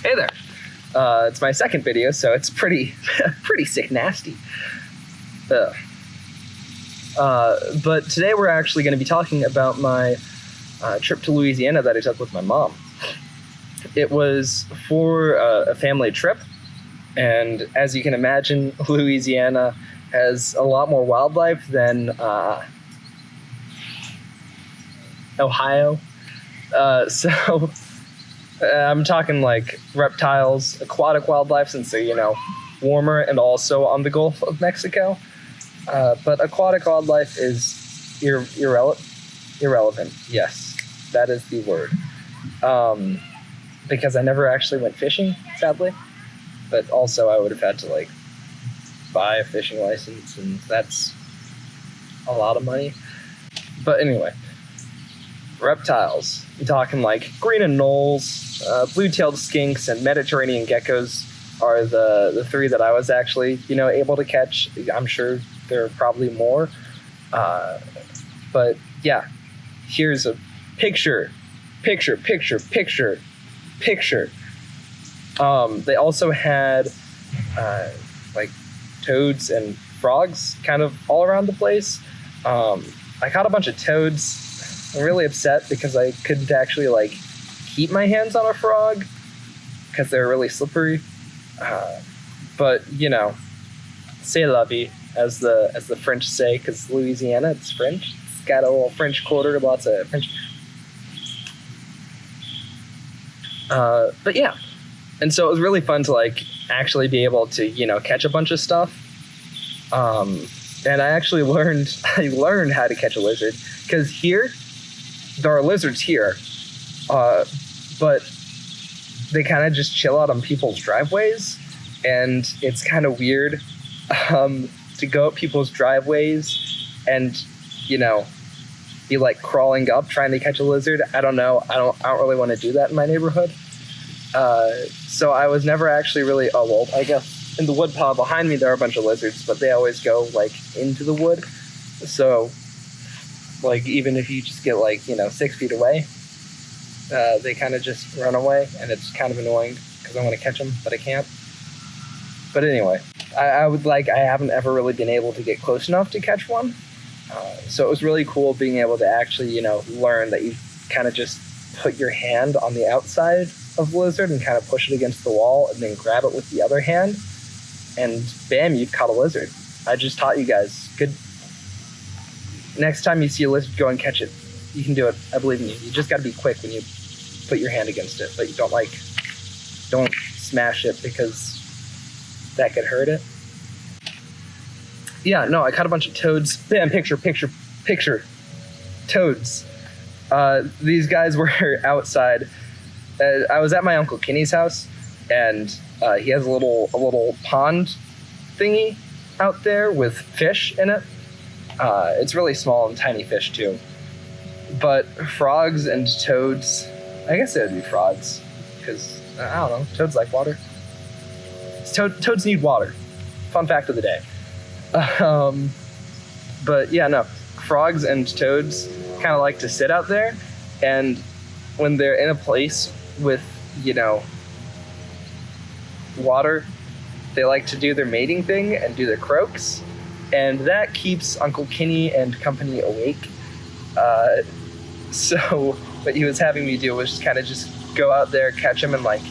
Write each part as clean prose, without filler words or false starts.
Hey there. It's my second video, so it's pretty sick nasty. But today we're actually going to be talking about my trip to Louisiana that I took with my mom. It was for a family trip, and as you can imagine, Louisiana has a lot more wildlife than Ohio. So I'm talking like reptiles, aquatic wildlife, since they're, you know, warmer, and also on the Gulf of Mexico. But aquatic wildlife is irrelevant. Yes, that is the word. Because I never actually went fishing, sadly. But also I would have had to like buy a fishing license, and that's a lot of money. But anyway, reptiles. You're talking like green anoles, blue-tailed skinks, and Mediterranean geckos are the three that I was actually, you know, able to catch. I'm sure there are probably more. But yeah, here's a picture. They also had like toads and frogs kind of all around the place. I caught a bunch of toads. I'm really upset because I couldn't actually like keep my hands on a frog because they're really slippery. But you know, c'est la vie, as the French say, because Louisiana, it's French. It's got a little French quarter, lots of French. But yeah, and so it was really fun to like actually be able to, you know, catch a bunch of stuff. And I actually learned how to catch a lizard, because here there are lizards here, but they kind of just chill out on people's driveways, and it's kind of weird to go up people's driveways and, you know, be like crawling up trying to catch a lizard. I don't know. I don't really want to do that in my neighborhood. So I was never actually really. Oh well, I guess in the wood pile behind me there are a bunch of lizards, but they always go like into the wood. So like even if you just get like, you know, 6 feet away, they kind of just run away, and it's kind of annoying because I want to catch them, but I can't. But anyway, I haven't ever really been able to get close enough to catch one. So it was really cool being able to actually, you know, learn that you kind of just put your hand on the outside of the lizard and kind of push it against the wall, and then grab it with the other hand, and bam, you've caught a lizard. I just taught you guys. Good. Next time you see a lizard, go and catch it. You can do it. I believe in you. You just got to be quick when you put your hand against it, but you don't smash it, because that could hurt it. Yeah, no, I caught a bunch of toads. Bam, picture. Toads. These guys were outside. I was at my Uncle Kenny's house, and he has a little pond thingy out there with fish in it. It's really small and tiny fish too. But frogs and toads, I guess it would be frogs, because I don't know, toads like water. Toads need water. Fun fact of the day. But yeah, no, frogs and toads kind of like to sit out there, and when they're in a place with, you know, water, they like to do their mating thing and do their croaks, and that keeps Uncle Kenny and company awake. So what he was having me do was just kind of just go out there, catch him, and like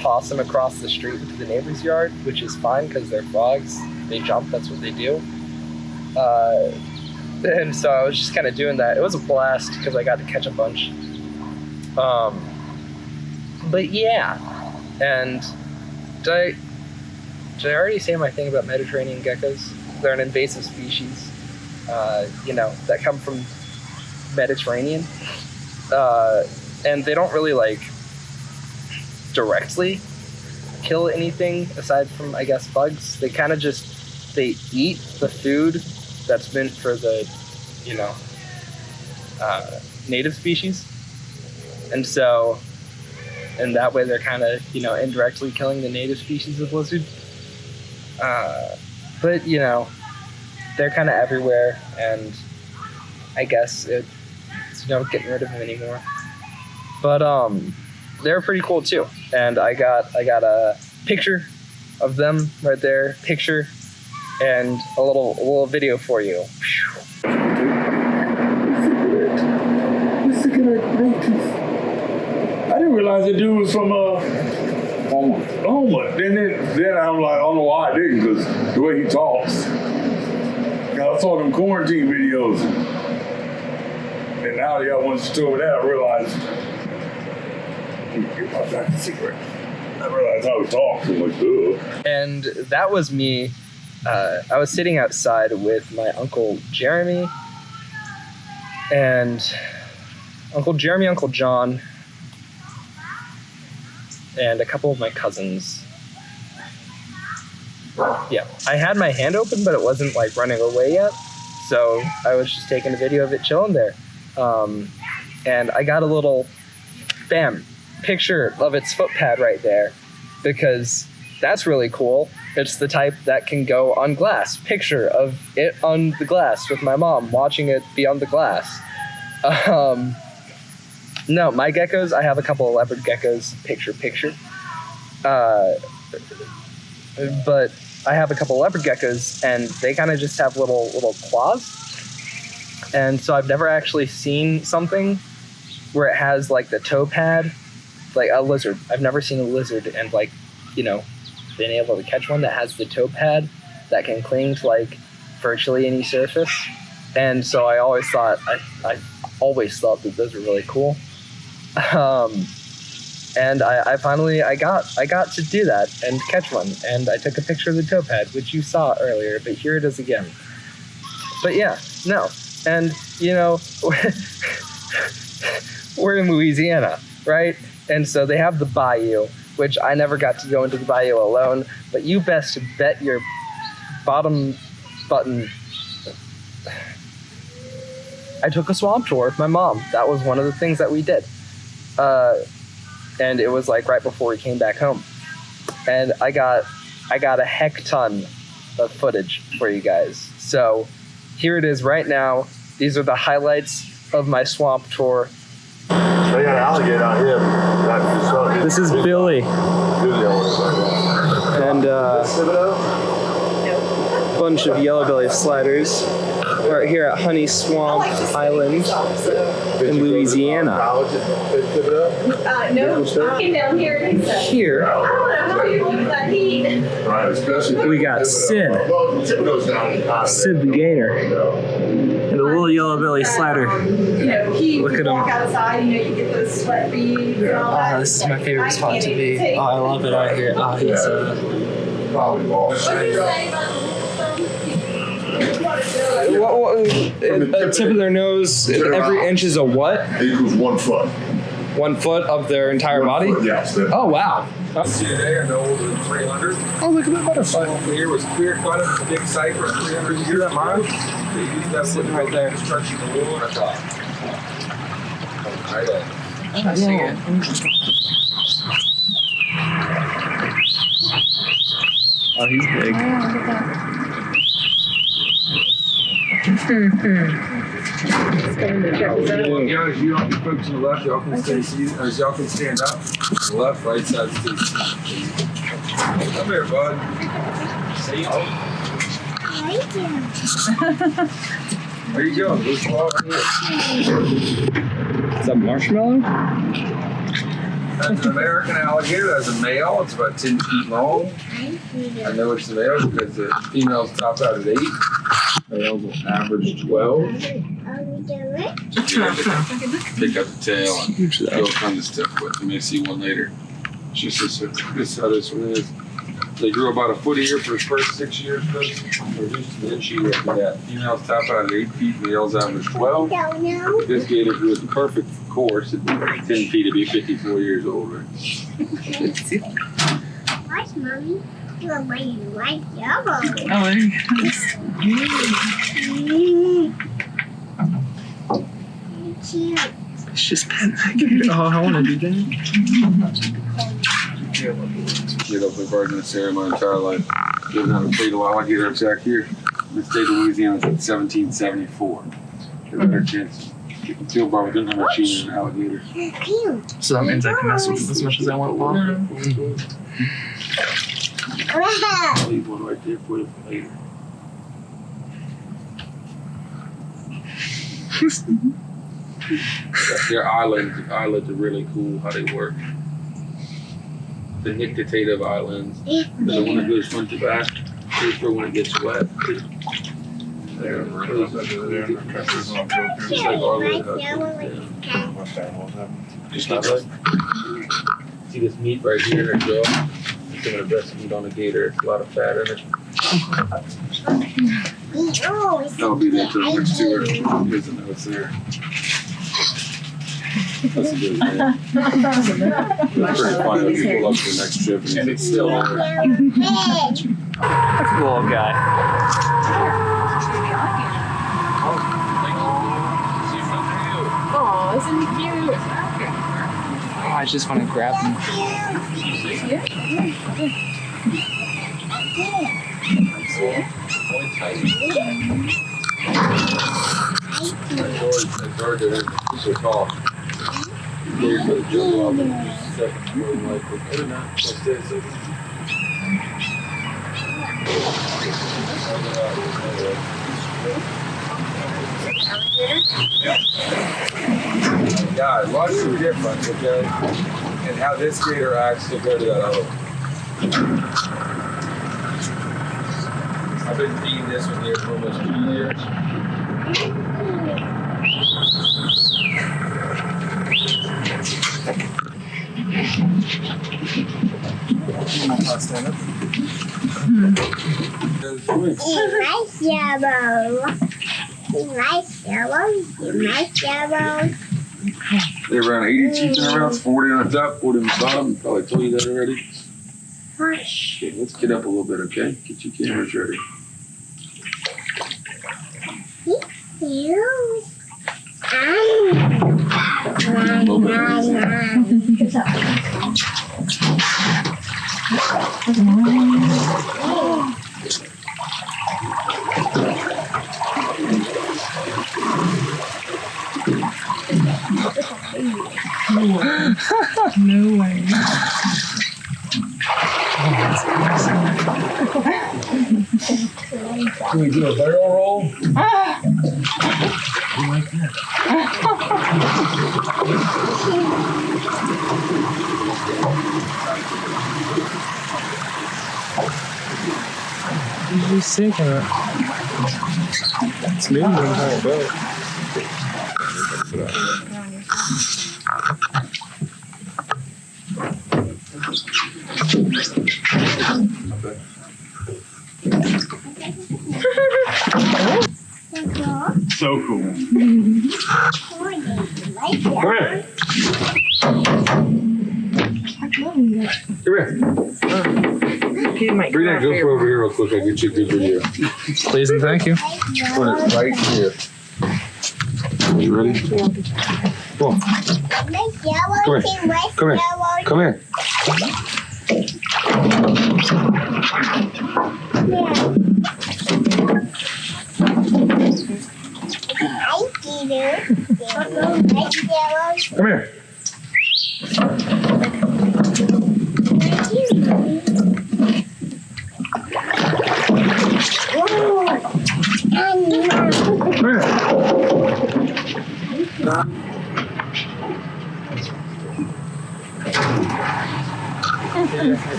toss him across the street into the neighbor's yard, which is fine because they're frogs. They jump, that's what they do. And so I was just kind of doing that. It was a blast because I got to catch a bunch. But yeah, and did I already say my thing about Mediterranean geckos? They're an invasive species, you know, that come from Mediterranean, and they don't really like directly kill anything aside from, I guess, bugs. They kind of just, they eat the food that's meant for the, you know, native species. And so, and that way they're kind of, you know, indirectly killing the native species of lizard. But, you know, they're kind of everywhere, and I guess it's, you know, getting rid of them anymore. But they're pretty cool too. And I got a picture of them right there, picture, and a little video for you. Look at that great tooth. I didn't realize the dude was from Oklahoma. Then I'm like, I don't know why I didn't, because the way he talks. I saw them quarantine videos. And now the other ones told me that, I realized that's a secret. I realized how he talks. I'm like, ugh. And that was me. I was sitting outside with my Uncle Jeremy and Uncle Jeremy, Uncle John, and a couple of my cousins. Yeah, I had my hand open, but it wasn't like running away yet. So I was just taking a video of it chilling there. And I got a little, bam, picture of its foot pad right there, because that's really cool. It's the type that can go on glass. Picture of it on the glass with my mom watching it be on the glass. No, my geckos, I have a couple of leopard geckos, picture. But I have a couple of leopard geckos, and they kind of just have little claws. And so I've never actually seen something where it has like the toe pad, like a lizard. I've never seen a lizard and like, you know, been able to catch one that has the toe pad that can cling to like virtually any surface. And so I always thought that those were really cool. And I finally got to do that and catch one, and I took a picture of the toe pad, which you saw earlier, but here it is again. But yeah, no, and you know, we're in Louisiana, right? And so they have the bayou, which I never got to go into the bayou alone, but you best bet your bottom button I took a swamp tour with my mom. That was one of the things that we did. And it was like right before we came back home. And I got a heck ton of footage for you guys. So here it is right now. These are the highlights of my swamp tour. They got an alligator out here. This is Billy. And a bunch of yellow belly sliders. We're here at Honey Swamp Island in Louisiana. No, came down here. Here, we got Sid the Gator, and a little yellow belly slider. Look at him. Outside, you get those sweat beads and all that. This is my favorite spot to be. Oh, I love it out here. Oh, he's a tip of their nose, every inch is a what? Equals 1 foot. 1 foot of their entire body? Yes. Oh, wow. Today, no older than 300. Oh, look at that butterfly. Over here was clear cut at a big site for 300 years. that mine? They used that Sitting right there. construction the wool on top. Right there. I see it. Oh, he's big. Yeah, as you folks to the left, y'all can stay seated, or y'all can stand up. The left, right side, stay seated. Come here, bud. See you. Where you going? Is that marshmallow? That's an American alligator. That's a male. It's about 10 feet long. I know it's the male because the females top out at 8. Males will average 12. Pick up the tail and go kind of stuff with. You may see one later. It's just this how this one is. They grew about a foot a year for the first 6 years. Or just an inch after that. Females top out at 8 feet. Males average 12. This gator grew at the perfect course at 10 feet to be 54 years old. Right? Watch, Mommy. You're wearing white yellow. Oh, there you go. It's just pet that gator. Oh, I want to do that. Get up with bird in this area my entire life. Lived on a fatal alligator attack here in the state of Louisiana since 1774. Get a better chance Steel bar with dinner machine and alligator. So that means I can mess with it as much as I want, Paul. I'll leave one right there for you for later. Their islands are really cool how they work. The nictitative islands. The one that goes front to back. Here's for when it gets wet. They're really just like our little just not like. See this meat right here in their jaw? It's some of the best meat on a gator. It's a lot of fat in it. That'll be there till next tour. He doesn't know it's there. That's a good thing. It's pretty funny when people up to the next trip and it's still there. Cool guy. Oh, isn't he cute? Oh, I just want to grab him. So tall. There's a jump off and second floor like or not. What's this? Yeah, watch the difference, okay? And how this gator acts compared to that other one. I've been feeding this one here for almost 2 years. Stand up. They're around 80 teeth in the mouth, 40 on the top, 40 on the bottom. Probably told you that already. Okay, let's get up a little bit, okay? Get your cameras ready. No way. Can we do a barrel roll? He's sick of it. It's moving the entire boat. So cool. Come here. Come here. Bring that GoPro over here real quick. I'll get you a good video. Please and thank you. Put it right here. You ready? Come on. Come here. Come here. Come here.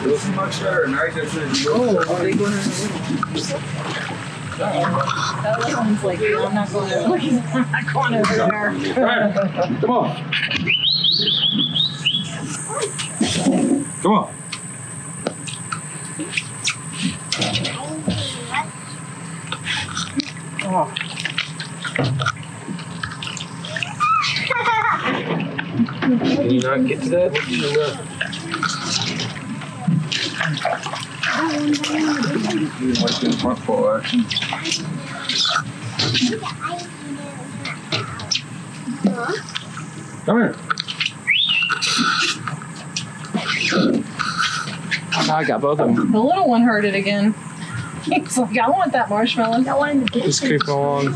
This is much better. Now you just said, That one's like, I'm not going over there. come on. Come on. Can you not get to that? Like in front full action. Come here. Now I got both of them. The little one heard it again. He's like, I want that marshmallow. I want him to get Just creeping along.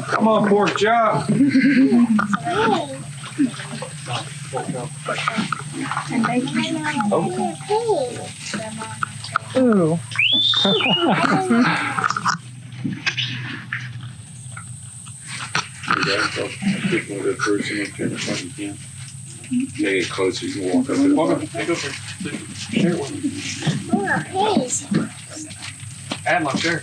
Come on, pork chop. Ooh. Take it closer, you can walk up there. Walk up, take it over. Share it with me. Add my share.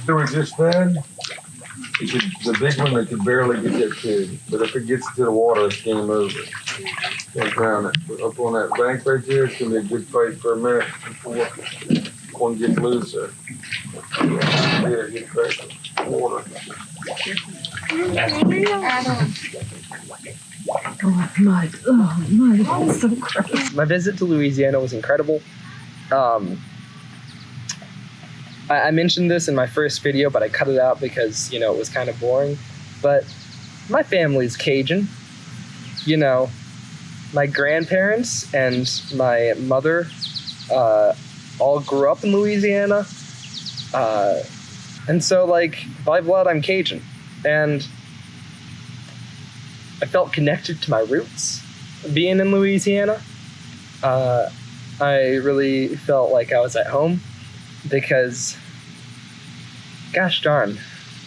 They were just fed. The big one, they could barely get that kid. But if it gets to the water, it's game over. Can't drown it. But up on that bank right there, it's going to be a good fight for a minute before one gets looser. Yeah, get back to the water. Mud. Oh, mud. That was so gross. My visit to Louisiana was incredible. I mentioned this in my first video, but I cut it out because, you know, it was kind of boring. But my family's Cajun. You know, my grandparents and my mother all grew up in Louisiana. And so, like, by blood, I'm Cajun. And I felt connected to my roots being in Louisiana. I really felt like I was at home because, gosh darn,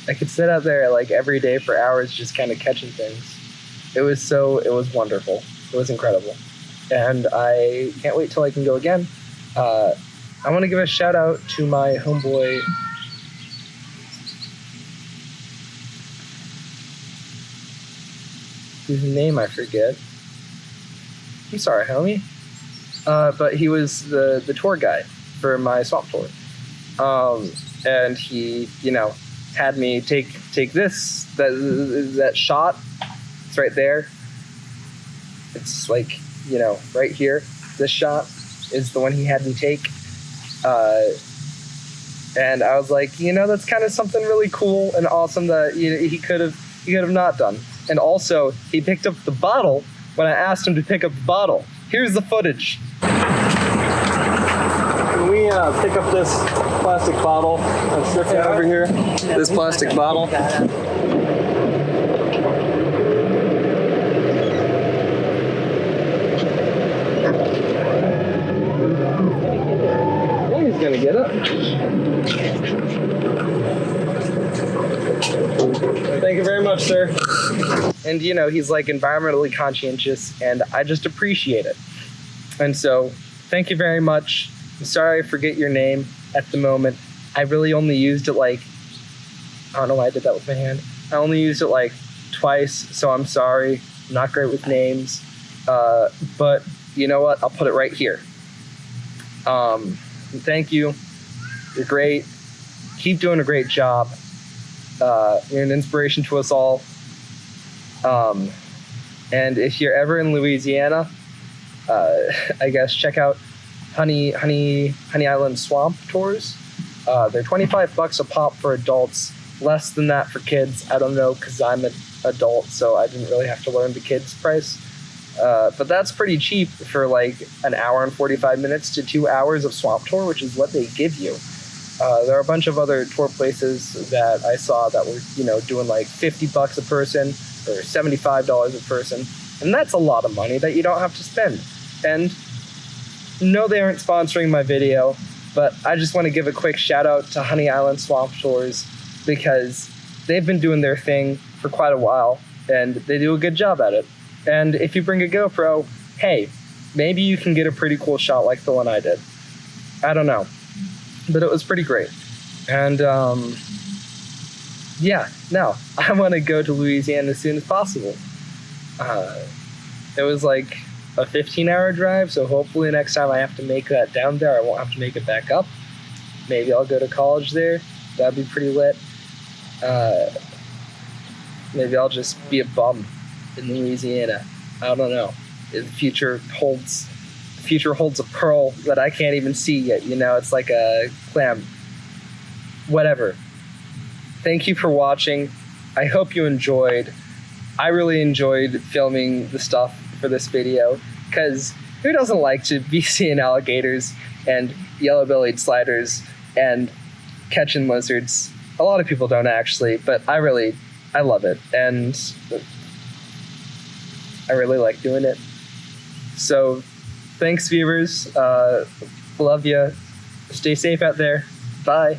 I could sit out there like every day for hours just kind of catching things. It was wonderful. It was incredible. And I can't wait till I can go again. I want to give a shout out to my homeboy, whose name I forget. I'm sorry, homie. But he was the tour guide for my swamp tour. And he, you know, had me take that shot. It's right there. It's like, you know, right here. This shot is the one he had me take. And I was like, you know, that's kind of something really cool and awesome that, you know, he could have not done. And also, he picked up the bottle when I asked him to pick up the bottle. Here's the footage. Can we pick up this plastic bottle that's drifting over here? This plastic bottle. Yeah, he's gonna get it. Thank you very much, sir. And, you know, he's like environmentally conscientious, and I just appreciate it. And so, thank you very much. I'm sorry I forget your name at the moment. I really only used it like, I don't know why I did that with my hand. I only used it like twice, so I'm sorry. I'm not great with names. But you know what? I'll put it right here. Thank you. You're great. Keep doing a great job. You're an inspiration to us all. And if you're ever in Louisiana, I guess check out Honey Island Swamp Tours. They're $25 a pop for adults, less than that for kids. I don't know, because I'm an adult, so I didn't really have to learn the kids' price. But that's pretty cheap for like an hour and 45 minutes to 2 hours of swamp tour, which is what they give you. There are a bunch of other tour places that I saw that were, you know, doing like $50 a person or $75 a person. And that's a lot of money that you don't have to spend. And no, they aren't sponsoring my video, but I just want to give a quick shout out to Honey Island Swamp Tours because they've been doing their thing for quite a while and they do a good job at it. And if you bring a GoPro, hey, maybe you can get a pretty cool shot like the one I did. I don't know, but it was pretty great. And yeah, no, I want to go to Louisiana as soon as possible. It was like a 15-hour drive, so hopefully next time I have to make that down there, I won't have to make it back up. Maybe I'll go to college there. That'd be pretty lit. Maybe I'll just be a bum in Louisiana. I don't know. The future holds a pearl that I can't even see yet. You know, it's like a clam. Whatever. Thank you for watching. I hope you enjoyed. I really enjoyed filming the stuff for this video, because who doesn't like to be seeing alligators and yellow-bellied sliders and catching lizards? A lot of people don't actually, but I love it, and I really like doing it. So thanks, viewers. Love you. Stay safe out there. Bye.